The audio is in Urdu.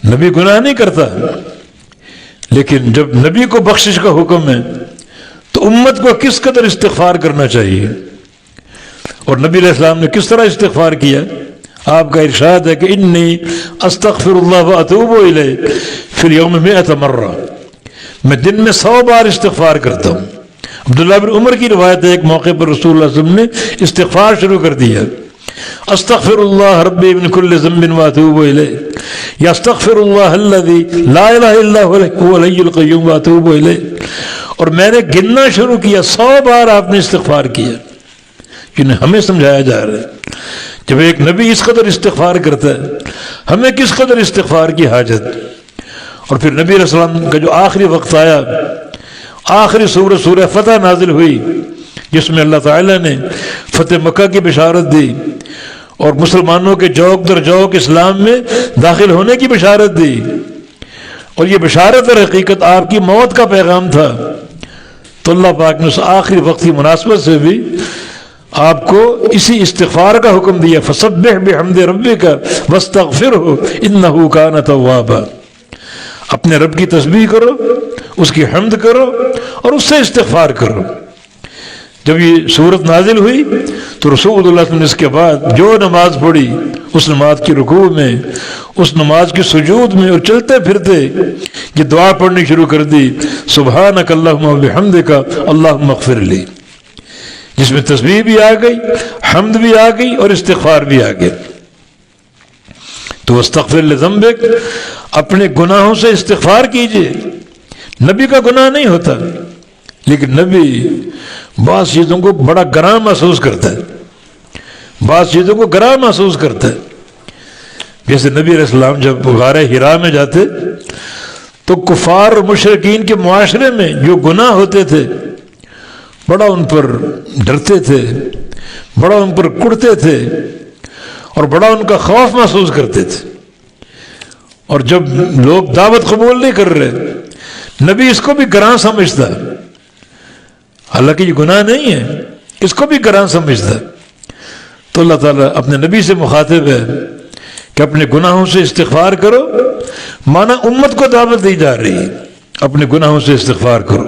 نبی گناہ نہیں کرتا، لیکن جب نبی کو بخشش کا حکم ہے تو امت کو کس قدر استغفار کرنا چاہیے، اور نبی علیہ السلام نے کس طرح استغفار کیا۔ آپ کا ارشاد ہے کہ انی استغفر اللہ واتوب الیہ فی الیوم 100 مرہ، میں دن میں 100 بار استغفار کرتا ہوں۔ عبداللہ بن عمر کی روایت ہے، ایک موقع پر رسول اللہ صلی اللہ علیہ وسلم نے استغفار شروع کر دیا، استغفر اللہ ربی من کل ذنب واتوب الیہ، یا استغفر اللہ الذی لا الہ الا هو الحی القیوم واتوب الیہ، اور میں نے گننا شروع کیا، 100 بار آپ نے استغفار کیا۔ یعنی ہمیں سمجھایا جا رہا ہے جب ایک نبی اس قدر استغفار کرتا ہے، ہمیں کس قدر استغفار کی حاجت۔ اور پھر نبی علیہ السلام کا جو آخری وقت آیا، آخری سورہ فتح نازل ہوئی، جس میں اللہ تعالیٰ نے فتح مکہ کی بشارت دی اور مسلمانوں کے جوک در جوک اسلام میں داخل ہونے کی بشارت دی، اور یہ بشارت اور حقیقت آپ کی موت کا پیغام تھا، تو اللہ پاک نے اس آخری وقت کی مناسبت سے بھی آپ کو اسی استغفار کا حکم دیا، فسبح بحمد ربک واستغفرہ انہ کان توابا۔ اپنے رب کی تسبیح کرو، اس کی حمد کرو اور اس سے استغفار کرو۔ جب یہ صورت نازل ہوئی تو رسول اللہ صلی اللہ علیہ وسلم نے اس کے بعد جو نماز پڑھی، اس نماز کی رکوع میں، اس نماز کی سجود میں، اور چلتے پھرتے یہ دعا پڑھنی شروع کر دی، سبحانک اللہم وبحمدک اللہم اغفر لی، جس میں تسبیح بھی آ گئی، حمد بھی آ گئی اور استغفار بھی آ گیا۔ تو واستغفر لذنبک، اپنے گناہوں سے استغفار کیجئے۔ نبی کا گناہ نہیں ہوتا، لیکن نبی بعض چیزوں کو بڑا گراں محسوس کرتا ہے، بعض چیزوں کو گراں محسوس کرتا ہے۔ جیسے نبی علیہ السلام جب غار حرا میں جاتے تو کفار اور مشرکین کے معاشرے میں جو گناہ ہوتے تھے بڑا ان پر ڈرتے تھے، بڑا ان پر کڑتے تھے اور بڑا ان کا خوف محسوس کرتے تھے۔ اور جب لوگ دعوت قبول نہیں کر رہے، نبی اس کو بھی گراں سمجھتا، حالانکہ یہ گناہ نہیں ہے، اس کو بھی گراں سمجھتا۔ تو اللہ تعالیٰ اپنے نبی سے مخاطب ہے کہ اپنے گناہوں سے استغفار کرو، مانا امت کو دعوت دی جا رہی ہے، اپنے گناہوں سے استغفار کرو۔